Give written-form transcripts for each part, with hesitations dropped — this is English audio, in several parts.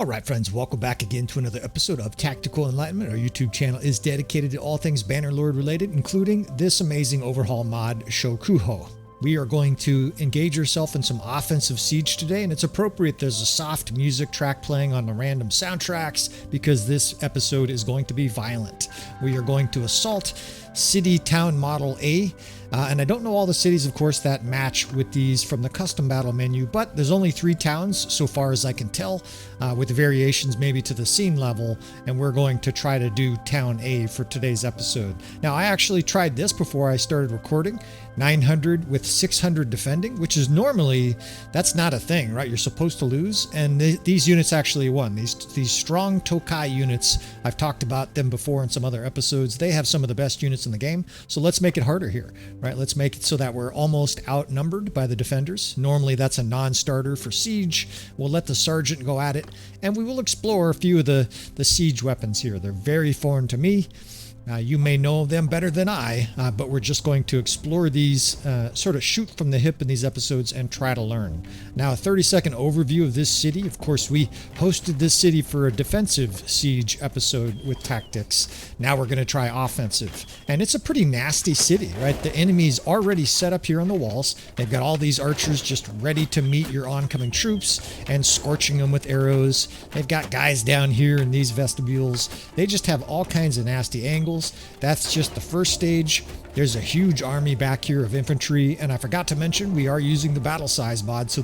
All right, friends, welcome back again to another episode of Tactical Enlightenment. Our YouTube channel is dedicated to all things Bannerlord related, including this amazing overhaul mod, Shokuho. We are going to engage ourselves in some offensive siege today, and it's appropriate there's a soft music track playing on the random soundtracks because this episode is going to be violent. We are going to assault City Town Model A, and I don't know all the cities, of course, that match with these from the custom battle menu, but there's only 3 towns so far as I can tell, with the variations maybe to the scene level, and we're going to try to do Town A for today's episode. Now, I actually tried this before I started recording, 900 with 600 defending, which is normally, that's not a thing, right? You're supposed to lose, and these units actually won. These strong Tokai units, I've talked about them before in some other episodes. They have some of the best units in the game, so let's make it harder here, right? Let's make it so that we're almost outnumbered by the defenders. Normally that's a non-starter for siege. We'll let the sergeant go at it, and we will explore a few of the siege weapons here. They're very foreign to me. You may know them better than I, but we're just going to explore these, sort of shoot from the hip in these episodes and try to learn. Now, a 30-second overview of this city. Of course, we hosted this city for a defensive siege episode with tactics. Now we're going to try offensive. And it's a pretty nasty city, right? The enemy's already set up here on the walls. They've got all these archers just ready to meet your oncoming troops and scorching them with arrows. They've got guys down here in these vestibules. They just have all kinds of nasty angles. That's just the first stage. There's a huge army back here of infantry, and I forgot to mention we are using the battle size mod, so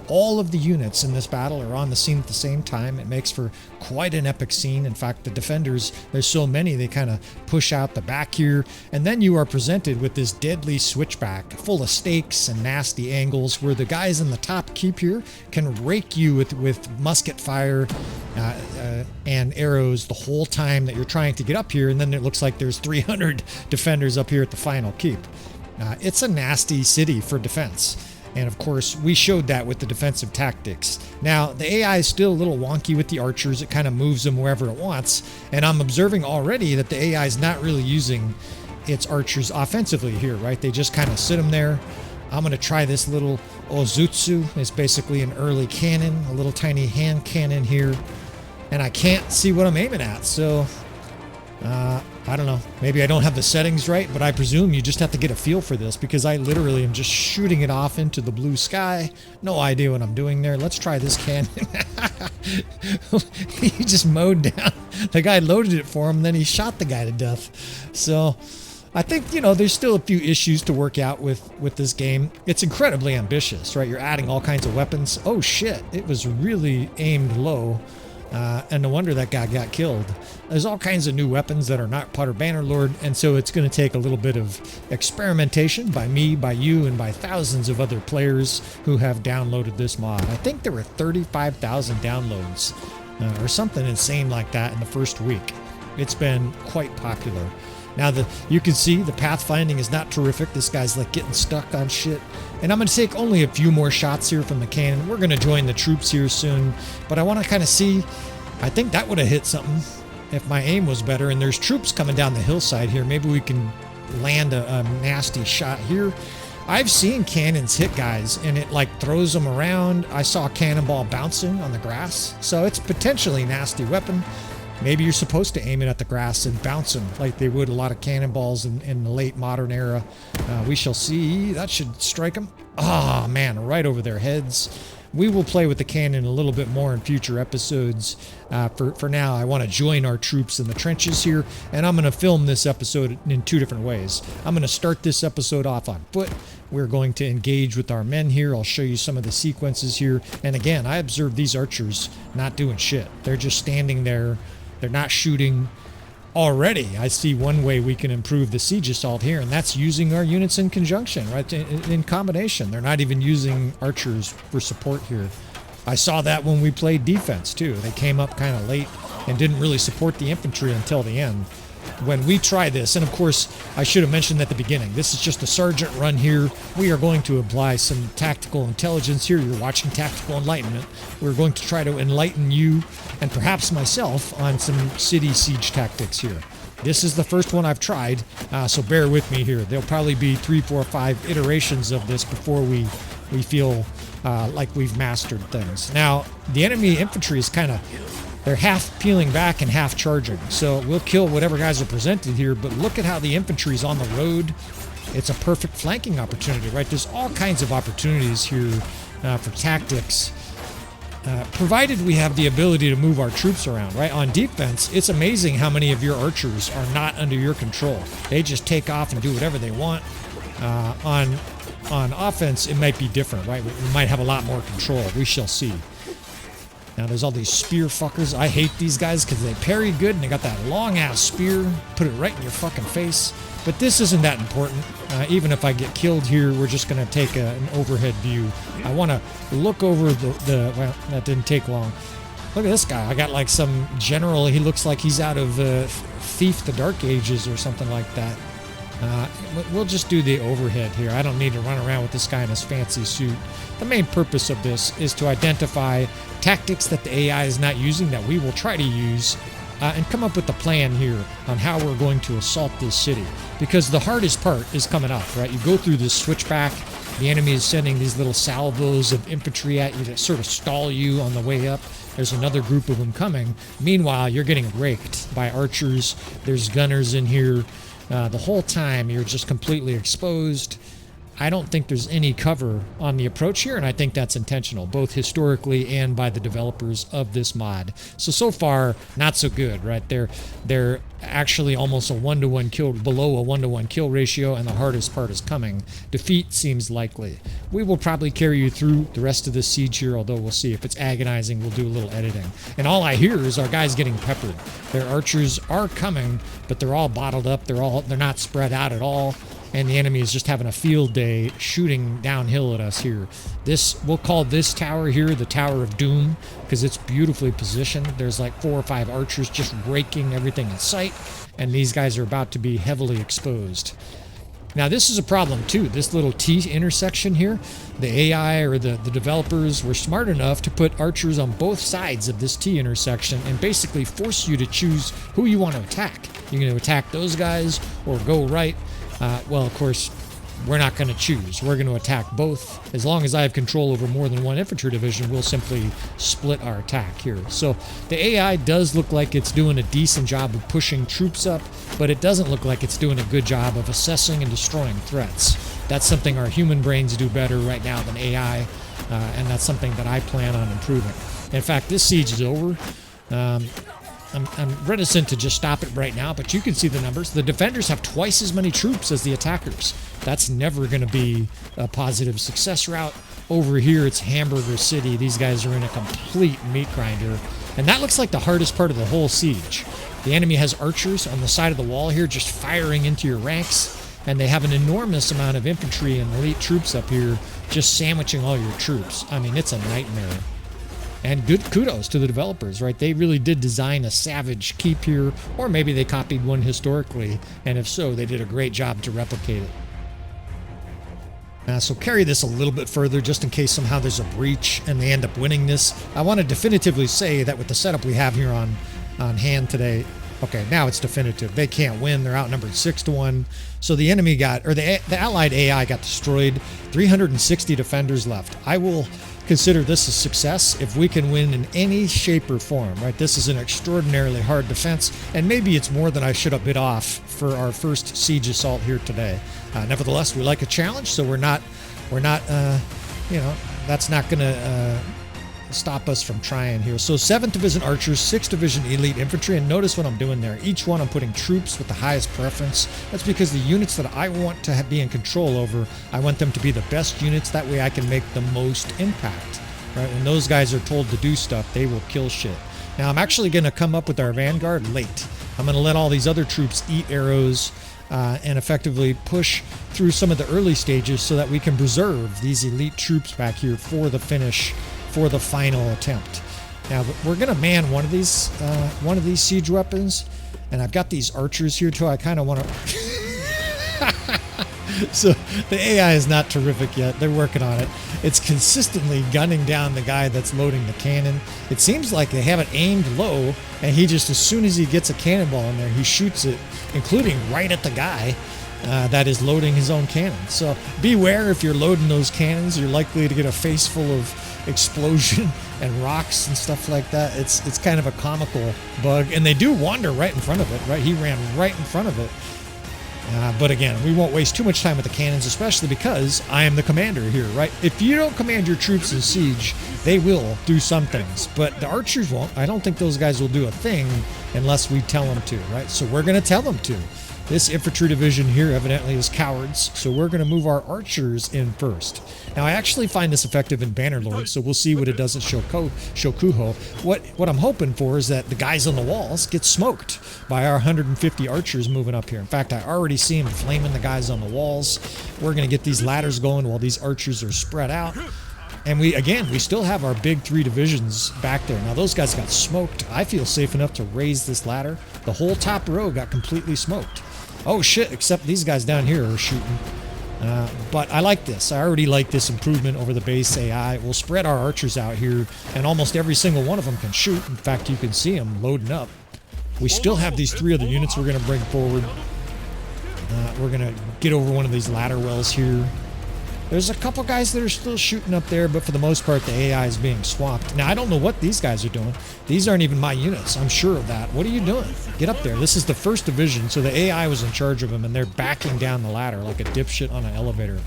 all of the units in this battle are on the scene at the same time. It makes for quite an epic scene. In fact, the defenders, there's so many, they kind of push out the back here, and then you are presented with this deadly switchback full of stakes and nasty angles where the guys in the top keep here can rake you with musket fire and arrows the whole time that you're trying to get up here, and then it looks like there's 300 defenders up here at the final keep. It's a nasty city for defense, and of course we showed that with the defensive tactics. Now the AI is still a little wonky with the archers. It kind of moves them wherever it wants, and I'm observing already that the AI is not really using its archers offensively here, right? They just kind of sit them there. I'm going to try this little Ozutsu. It's basically an early cannon, a little tiny hand cannon here, and I can't see what I'm aiming at, so I don't know. Maybe I don't have the settings right, but I presume you just have to get a feel for this because I literally am just shooting it off into the blue sky. No idea what I'm doing there. Let's try this cannon. He just mowed down. The guy loaded it for him, and then he shot the guy to death. So I think, you know, there's still a few issues to work out with this game. It's incredibly ambitious, right? You're adding all kinds of weapons. Oh shit, it was really aimed low. And no wonder that guy got killed. There's all kinds of new weapons that are not part of Bannerlord, and so it's going to take a little bit of experimentation by me, by you, and by thousands of other players who have downloaded this mod. I think there were 35,000 downloads or something insane like that in the first week. It's been quite popular. Now, you can see the pathfinding is not terrific. This guy's like getting stuck on shit. And I'm going to take only a few more shots here from the cannon. We're going to join the troops here soon. But I want to kind of see, I think that would have hit something if my aim was better. And there's troops coming down the hillside here. Maybe we can land a nasty shot here. I've seen cannons hit guys and it like throws them around. I saw a cannonball bouncing on the grass. So it's potentially a nasty weapon. Maybe you're supposed to aim it at the grass and bounce them like they would a lot of cannonballs in the late modern era. We shall see. That should strike them. Oh, man, right over their heads. We will play with the cannon a little bit more in future episodes. For now, I want to join our troops in the trenches here, and I'm going to film this episode in 2 different ways. I'm going to start this episode off on foot. We're going to engage with our men here. I'll show you some of the sequences here. And again, I observed these archers not doing shit. They're just standing there. They're not shooting. Already, I see one way we can improve the siege assault here, and that's using our units in conjunction, right? In combination. They're not even using archers for support here. I saw that when we played defense, too. They came up kind of late and didn't really support the infantry until the end. When we try this, and of course, I should have mentioned at the beginning, this is just a sergeant run here. We are going to apply some tactical intelligence here. You're watching Tactical Enlightenment. We're going to try to enlighten you, and perhaps myself, on some city siege tactics here. This is the first one I've tried, so bear with me here. There'll probably be 3, 4, 5 iterations of this before we we feel like we've mastered things. Now, the enemy infantry is they're half peeling back and half charging. So we'll kill whatever guys are presented here, but look at how the infantry's on the road. It's a perfect flanking opportunity, right? There's all kinds of opportunities here for tactics, provided we have the ability to move our troops around, right? On defense, it's amazing how many of your archers are not under your control. They just take off and do whatever they want. On offense, it might be different, right? We might have a lot more control. We shall see. Now, there's all these spear fuckers. I hate these guys because they parry good and they got that long-ass spear. Put it right in your fucking face. But this isn't that important. Even if I get killed here, we're just going to take an overhead view. I want to look over well, that didn't take long. Look at this guy. I got like some general. He looks like he's out of Thief the Dark Ages or something like that. We'll just do the overhead here. I don't need to run around with this guy in his fancy suit. The main purpose of this is to identify tactics that the AI is not using that we will try to use and come up with a plan here on how we're going to assault this city. Because the hardest part is coming up, right? You go through this switchback. The enemy is sending these little salvos of infantry at you to sort of stall you on the way up. There's another group of them coming. Meanwhile, you're getting raked by archers. There's gunners in here. The whole time you're just completely exposed. I don't think there's any cover on the approach here, and I think that's intentional, both historically and by the developers of this mod. So far, not so good, right? They're actually almost a 1-to-1 kill, below a 1-to-1 kill ratio, and the hardest part is coming. Defeat seems likely. We will probably carry you through the rest of this siege here, although we'll see. If it's agonizing, we'll do a little editing. And all I hear is our guys getting peppered. Their archers are coming, but they're all bottled up. They're not spread out at all. And the enemy is just having a field day shooting downhill at us here. We'll call this tower here the Tower of Doom because it's beautifully positioned. There's like 4 or 5 archers just raking everything in sight, and these guys are about to be heavily exposed. Now, this is a problem too. This little T intersection here, the AI or the developers were smart enough to put archers on both sides of this T intersection and basically force you to choose who you want to attack. You're going to attack those guys or go right. Well, of course, we're not going to choose. We're going to attack both. As long as I have control over more than one infantry division, we'll simply split our attack here. So the AI does look like it's doing a decent job of pushing troops up, but it doesn't look like it's doing a good job of assessing and destroying threats. That's something our human brains do better right now than AI, and that's something that I plan on improving. In fact, this siege is over. I'm reticent to just stop it right now, but you can see the numbers. The defenders have twice as many troops as the attackers. That's never going to be a positive success route. Over here, it's Hamburger City. These guys are in a complete meat grinder. And that looks like the hardest part of the whole siege. The enemy has archers on the side of the wall here just firing into your ranks. And they have an enormous amount of infantry and elite troops up here just sandwiching all your troops. I mean, it's a nightmare. And good kudos to the developers, right? They really did design a savage keep here, or maybe they copied one historically, and if so, they did a great job to replicate it. So carry this a little bit further, just in case somehow there's a breach and they end up winning this. I want to definitively say that with the setup we have here on hand today, okay, now it's definitive. They can't win. They're outnumbered 6-1. So the enemy the allied AI got destroyed. 360 defenders left. I will consider this a success if we can win in any shape or form, right? This is an extraordinarily hard defense, and maybe it's more than I should have bit off for our first siege assault here today. Nevertheless, we like a challenge, so we're not, that's not going to stop us from trying here. So 7th Division Archers, 6th Division Elite Infantry, and notice what I'm doing there. Each one I'm putting troops with the highest preference. That's because the units that I want to be in control over, I want them to be the best units. That way I can make the most impact, right? When those guys are told to do stuff, they will kill shit. Now I'm actually going to come up with our vanguard late. I'm going to let all these other troops eat arrows and effectively push through some of the early stages so that we can preserve these elite troops back here for the finish, for the final attempt. Now we're gonna man one of these siege weapons, and I've got these archers here too. I kind of want to. So the AI is not terrific yet. They're working on it. It's consistently gunning down the guy that's loading the cannon. It seems like they have it aimed low, and he just, as soon as he gets a cannonball in there, he shoots it, including right at the guy. that is loading his own cannons. So beware, if you're loading those cannons, you're likely to get a face full of explosion and rocks and stuff like that. It's kind of a comical bug, and they do wander right in front of it, right? He ran right in front of it. But again, we won't waste too much time with the cannons, especially because I am the commander here, right? If you don't command your troops in siege, they will do some things, but the archers won't. I don't think those guys will do a thing unless we tell them to, right? So we're going to tell them to. This infantry division here evidently is cowards, so we're going to move our archers in first. Now, I actually find this effective in Bannerlord, so we'll see what it does at Shokuho. What I'm hoping for is that the guys on the walls get smoked by our 150 archers moving up here. In fact, I already see them flaming the guys on the walls. We're going to get these ladders going while these archers are spread out. And we still have our big 3 divisions back there. Now, those guys got smoked. I feel safe enough to raise this ladder. The whole top row got completely smoked. Oh shit, except these guys down here are shooting. But I like this. I already like this improvement over the base AI. We'll spread our archers out here, and almost every single one of them can shoot. In fact, you can see them loading up. We still have these 3 other units we're going to bring forward. We're going to get over one of these ladder wells here. There's a couple guys that are still shooting up there, but for the most part, the AI is being swamped. Now, I don't know what these guys are doing. These aren't even my units. I'm sure of that. What are you doing? Get up there. This is the 1st division, so the AI was in charge of them, and they're backing down the ladder like a dipshit on an elevator.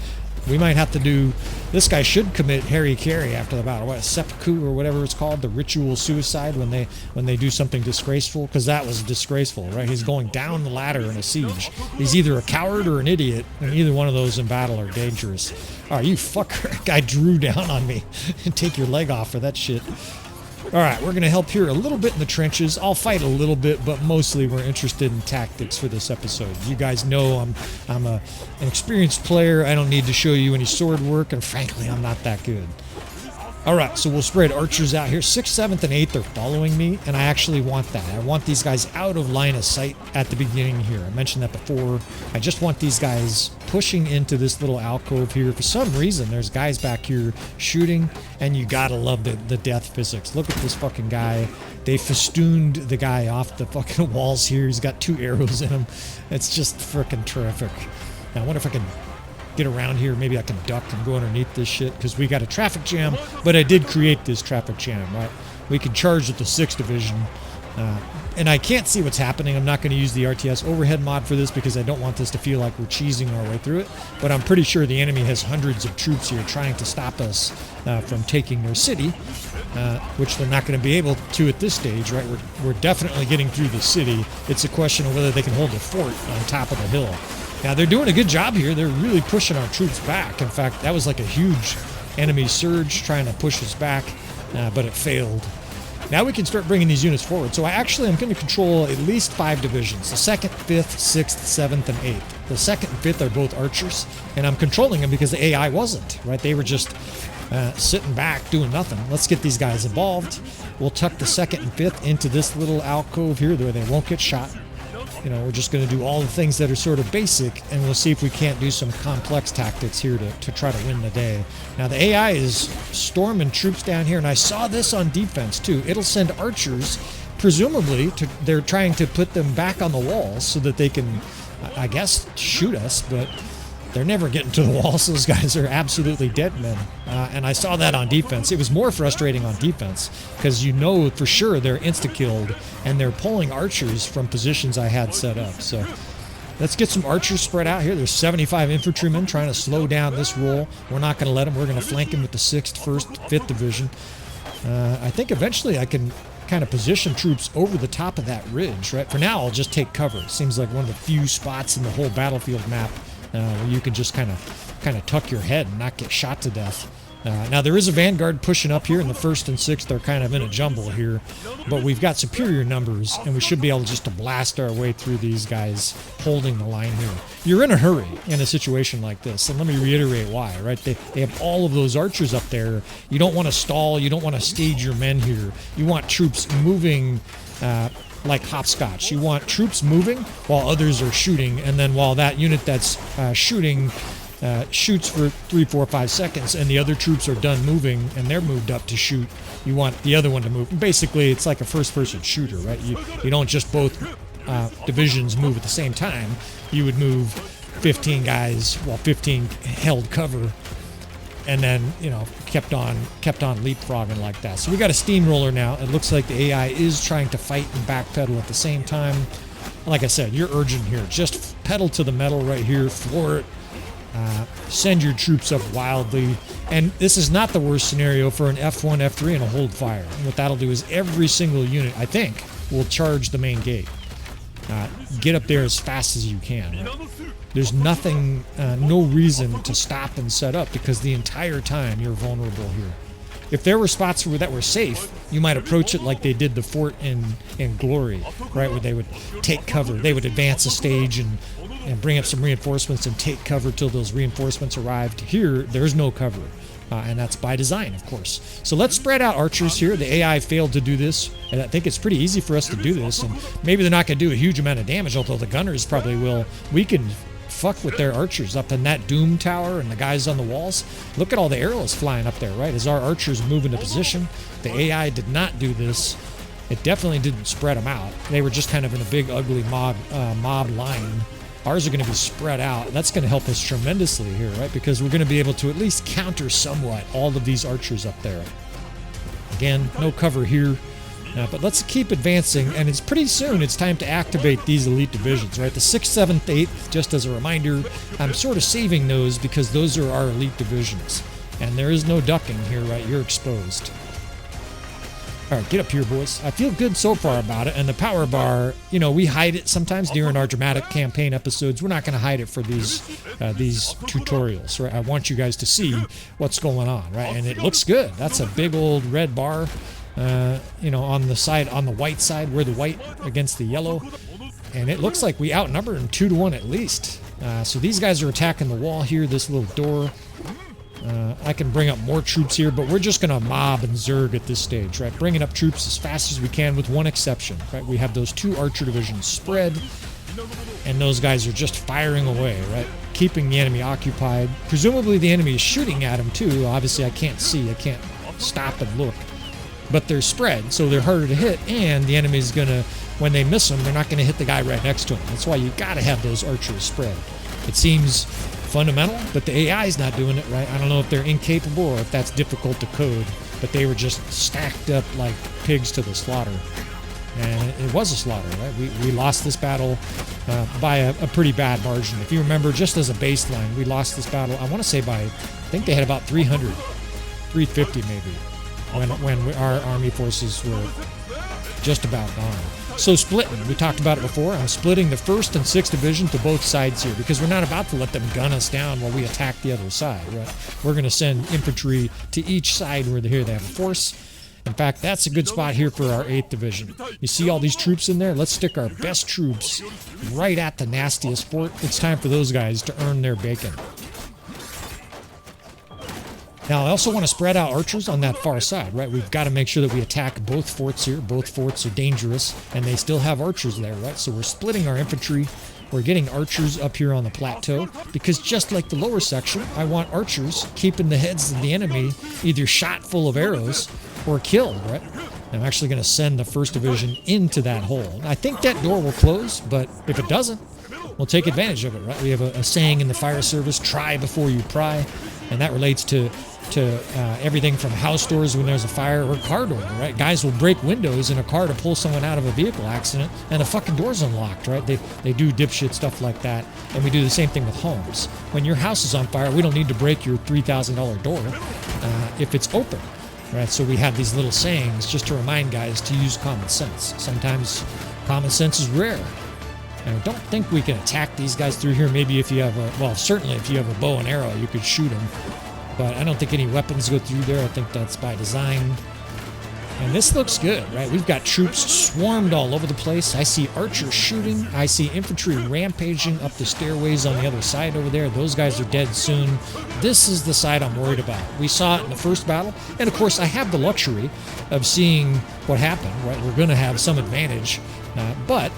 We might have to do... This guy should commit Harry-Carry after the battle. What, seppuku or whatever it's called, the ritual suicide when they do something disgraceful, because that was disgraceful, right? He's going down the ladder in a siege. He's either a coward or an idiot, and either one of those in battle are dangerous. Oh, you fucker. Guy drew down on me. And take your leg off for that shit. Alright, we're going to help here a little bit in the trenches. I'll fight a little bit, but mostly we're interested in tactics for this episode. You guys know I'm an experienced player. I don't need to show you any sword work, and frankly, I'm not that good. Alright, so we'll spread archers out here. 6th, 7th, and 8th are following me, and I actually want that. I want these guys out of line of sight at the beginning here. I mentioned that before. I just want these guys pushing into this little alcove here. For some reason, there's guys back here shooting, and you gotta love the death physics. Look at this fucking guy. They festooned the guy off the fucking walls here. He's got 2 arrows in him. It's just freaking terrific. Now, I wonder if I can get around here. Maybe I can duck and go underneath this shit, because we got a traffic jam, but I did create this traffic jam, right? We can charge with the 6th division, and I can't see what's happening. I'm not going to use the RTS overhead mod for this because I don't want this to feel like we're cheesing our way through it, but I'm pretty sure the enemy has hundreds of troops here trying to stop us from taking their city, which they're not going to be able to at this stage, right? We're definitely getting through the city. It's a question of whether they can hold the fort on top of the hill. Now, they're doing a good job here. They're really pushing our troops back. In fact, that was like a huge enemy surge trying to push us back, but it failed. Now we can start bringing these units forward. So I'm going to control at least 5 divisions. The 2nd, 5th, 6th, 7th, and 8th. The 2nd and 5th are both archers, and I'm controlling them because the AI wasn't, right? They were just sitting back doing nothing. Let's get these guys involved. We'll tuck the 2nd and 5th into this little alcove here where they won't get shot. You know, we're just going to do all the things that are sort of basic, and we'll see if we can't do some complex tactics here to try to win the day. Now, the AI is storming troops down here, and I saw this on defense, too. It'll send archers, presumably, they're trying to put them back on the walls so that they can, I guess, shoot us, but they're never getting to the walls. Those guys are absolutely dead men. And I saw that on defense. It was more frustrating on defense because you know for sure they're insta-killed and they're pulling archers from positions I had set up. So let's get some archers spread out here. There's 75 infantrymen trying to slow down this roll. We're not going to let them. We're going to flank them with the 6th, 1st, 5th division. I think eventually I can kind of position troops over the top of that ridge, right? For now, I'll just take cover. It seems like one of the few spots in the whole battlefield map where you can just kind of tuck your head and not get shot to death. Now, there is a vanguard pushing up here, and the 1st and 6th are kind of in a jumble here, but we've got superior numbers, and we should be able just to blast our way through these guys holding the line here. You're in a hurry in a situation like this, and let me reiterate why, right? They have all of those archers up there. You don't want to stall. You don't want to stage your men here. You want troops moving like hopscotch. You want troops moving while others are shooting, and then while that unit that's shooting shoots for 3, 4, 5 seconds, and the other troops are done moving and they're moved up to shoot, you want the other one to move. Basically, it's like a first-person shooter, right? You don't just both divisions move at the same time. You would move 15 guys while 15 held cover, and then, you know, kept on leapfrogging like that. So we got a steamroller now. It looks like the AI is trying to fight and backpedal at the same time. Like I said, you're urgent here. Just pedal to the metal right here, floor it. Send your troops up wildly. And this is not the worst scenario for an F1, F3, and a hold fire. And what that'll do is every single unit, I think, will charge the main gate. Get up there as fast as you can. Right? There's nothing, no reason to stop and set up, because the entire time you're vulnerable here. If there were spots that were safe, you might approach it like they did the fort in Glory, right, where they would take cover. They would advance a stage and bring up some reinforcements and take cover till those reinforcements arrived. Here, there's no cover, and that's by design, of course. So let's spread out archers here. The AI failed to do this, and I think it's pretty easy for us to do this, and maybe they're not going to do a huge amount of damage, although the gunners probably will. We can fuck with their archers up in that Doom Tower and the guys on the walls. Look at all the arrows flying up there, right, as our archers move into position. The AI did not do this. It definitely didn't spread them out. They were just kind of in a big, ugly mob line. Ours are going to be spread out. That's going to help us tremendously here, right, because we're going to be able to at least counter somewhat all of these archers up there. Again, no cover here. But let's keep advancing, and it's pretty soon it's time to activate these elite divisions, right? The 6th, 7th, 8th, just as a reminder, I'm sort of saving those because those are our elite divisions. And there is no ducking here, right? You're exposed. All right, get up here, boys. I feel good so far about it, and the power bar, you know, we hide it sometimes during our dramatic campaign episodes. We're not going to hide it for these tutorials, right? I want you guys to see what's going on, right? And it looks good. That's a big old red bar. You know, on the side, on the white side, we're the white against the yellow, and it looks like we outnumber them 2-1 at least. So these guys are attacking the wall here, this little door. I can bring up more troops here, but we're just going to mob and zerg at this stage, right? Bringing up troops as fast as we can, with one exception, right? We have those 2 archer divisions spread, and those guys are just firing away, right? Keeping the enemy occupied. Presumably the enemy is shooting at them too. Obviously I can't see, I can't stop and look. But they're spread, so they're harder to hit, and the enemy's gonna, when they miss them, they're not gonna hit the guy right next to them. That's why you gotta have those archers spread. It seems fundamental, but the AI's not doing it, right? I don't know if they're incapable or if that's difficult to code, but they were just stacked up like pigs to the slaughter. And it was a slaughter, right? We lost this battle by a pretty bad margin. If you remember, just as a baseline, we lost this battle, I want to say by, I think they had about 300, 350 maybe. When our army forces were just about gone. So splitting, we talked about it before. I'm splitting the 1st and 6th Division to both sides here, because we're not about to let them gun us down while we attack the other side, right? We're going to send infantry to each side where they're here. They have a force. In fact, that's a good spot here for our 8th Division. You see all these troops in there? Let's stick our best troops right at the nastiest fort. It's time for those guys to earn their bacon. Now, I also want to spread out archers on that far side, right? We've got to make sure that we attack both forts here. Both forts are dangerous, and they still have archers there, right? So we're splitting our infantry. We're getting archers up here on the plateau, because just like the lower section, I want archers keeping the heads of the enemy either shot full of arrows or killed, right? I'm actually going to send the 1st Division into that hole. I think that door will close, but if it doesn't, we'll take advantage of it, right? We have a saying in the fire service, try before you pry, and that relates to everything from house doors when there's a fire, or car door, right? Guys will break windows in a car to pull someone out of a vehicle accident, and the fucking door's unlocked, right? They do dipshit stuff like that, and we do the same thing with homes. When your house is on fire, we don't need to break your $3,000 door if it's open, right? So we have these little sayings just to remind guys to use common sense. Sometimes common sense is rare. And I don't think we can attack these guys through here. Maybe if you have certainly if you have a bow and arrow, you could shoot them. But I don't think any weapons go through there. I think that's by design. And this looks good, right? We've got troops swarmed all over the place. I see archers shooting. I see infantry rampaging up the stairways on the other side over there. Those guys are dead soon. This is the side I'm worried about. We saw it in the first battle. And, of course, I have the luxury of seeing what happened, right? We're going to have some advantage. But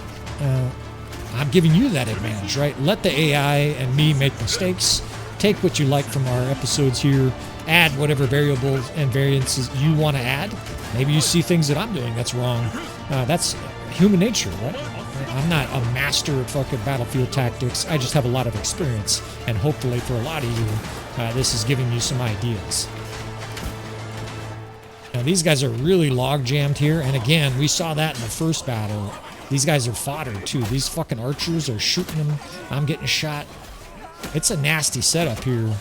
I'm giving you that advantage, right? Let the AI and me make mistakes. Take what you like from our episodes here. Add whatever variables and variances you want to add. Maybe you see things that I'm doing that's wrong. That's human nature, right? I'm not a master at fucking battlefield tactics. I just have a lot of experience, and hopefully for a lot of you, this is giving you some ideas. Now these guys are really log jammed here, and again, we saw that in the first battle. These guys are fodder too. These fucking archers are shooting them. I'm getting shot. It's a nasty setup here,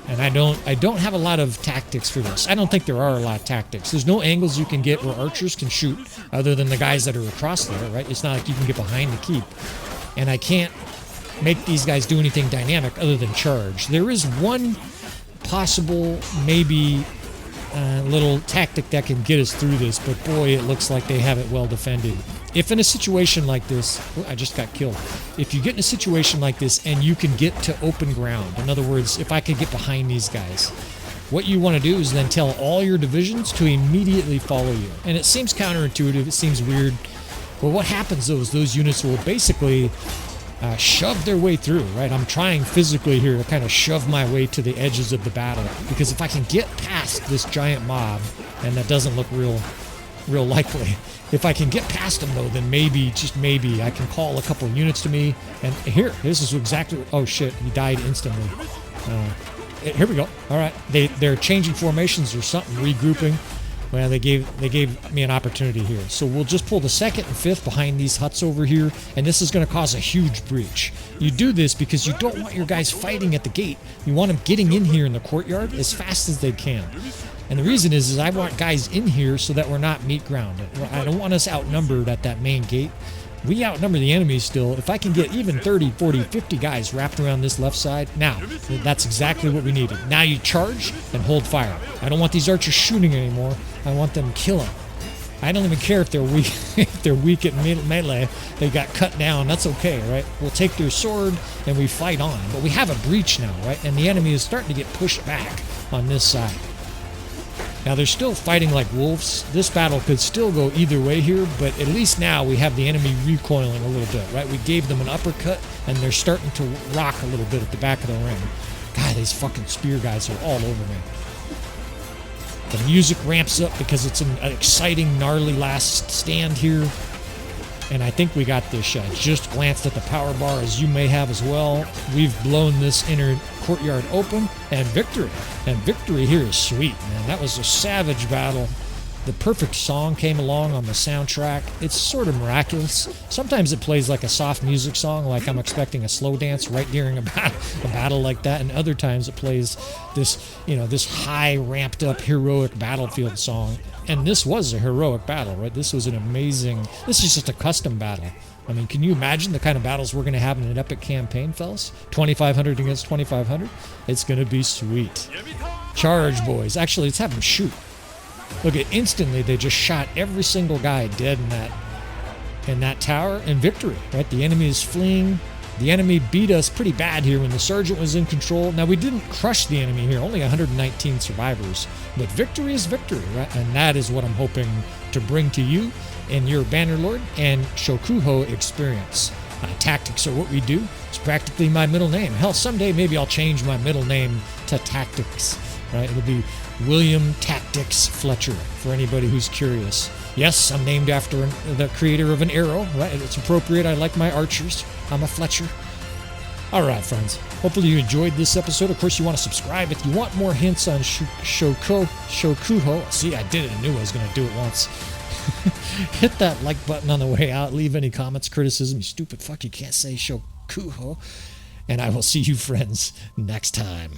and I don't have a lot of tactics for this. I don't think there are a lot of tactics. There's no angles you can get where archers can shoot, other than the guys that are across there, right? It's not like you can get behind the keep, and I can't make these guys do anything dynamic other than charge. There is one possible, maybe, little tactic that can get us through this, but boy, it looks like they have it well defended. If in a situation like this, oh, I just got killed. If you get in a situation like this and you can get to open ground, in other words, if I could get behind these guys, what you want to do is then tell all your divisions to immediately follow you. And it seems counterintuitive, it seems weird, but what happens though is those units will basically shove their way through, right? I'm trying physically here to kind of shove my way to the edges of the battle, because if I can get past this giant mob, and that doesn't look real likely, if I can get past them though, then maybe, just maybe, I can call a couple of units to me, and here, this is exactly, oh shit, he died instantly. Here we go. All right, they're changing formations or something, regrouping. Well, they gave me an opportunity here. So we'll just pull the 2nd and 5th behind these huts over here, and this is going to cause a huge breach. You do this because you don't want your guys fighting at the gate. You want them getting in here in the courtyard as fast as they can. And the reason is I want guys in here so that we're not meat ground. I don't want us outnumbered at that main gate. We outnumber the enemy still. If I can get even 30, 40, 50 guys wrapped around this left side, now, that's exactly what we needed. Now you charge and hold fire. I don't want these archers shooting anymore. I want them killing. I don't even care if they're weak. If they're weak at melee, they got cut down. That's okay, right? We'll take their sword and we fight on. But we have a breach now, right? And the enemy is starting to get pushed back on this side. Now they're still fighting like wolves. This battle could still go either way here, but at least now we have the enemy recoiling a little bit, right? We gave them an uppercut, and they're starting to rock a little bit at the back of the ring. God, these fucking spear guys are all over me. The music ramps up because it's an exciting, gnarly last stand here. And I think we got this shot. Just glanced at the power bar, as you may have as well. We've blown this inner courtyard open, and victory. And victory here is sweet, man. That was a savage battle. The perfect song came along on the soundtrack. It's sort of miraculous. Sometimes it plays like a soft music song, like I'm expecting a slow dance right during a battle like that, and other times it plays this, this high, ramped up, heroic battlefield song. And this was a heroic battle, right? This was an amazing, this is just a custom battle. I mean, can you imagine the kind of battles we're going to have in an epic campaign, fellas? 2,500 against 2,500? It's going to be sweet. Charge, boys. Actually, let's have them shoot. Look, at instantly they just shot every single guy dead in that tower, and victory, right? The enemy is fleeing. The enemy beat us pretty bad here when the sergeant was in control. Now, we didn't crush the enemy here, only 119 survivors, but victory is victory, right? And that is what I'm hoping to bring to you in your Bannerlord and Shokuho experience. Tactics are what we do. It's practically my middle name. Hell, someday maybe I'll change my middle name to Tactics, right? It'll be William Tactics Fletcher, for anybody who's curious. Yes, I'm named after the creator of an arrow, right? It's appropriate. I like my archers. I'm a Fletcher. All right, friends. Hopefully you enjoyed this episode. Of course, you want to subscribe if you want more hints on Shokuho. See, I did it. I knew I was going to do it once. Hit that like button on the way out. Leave any comments, criticism. You stupid fuck, you can't say Shokuho. And I will see you friends next time.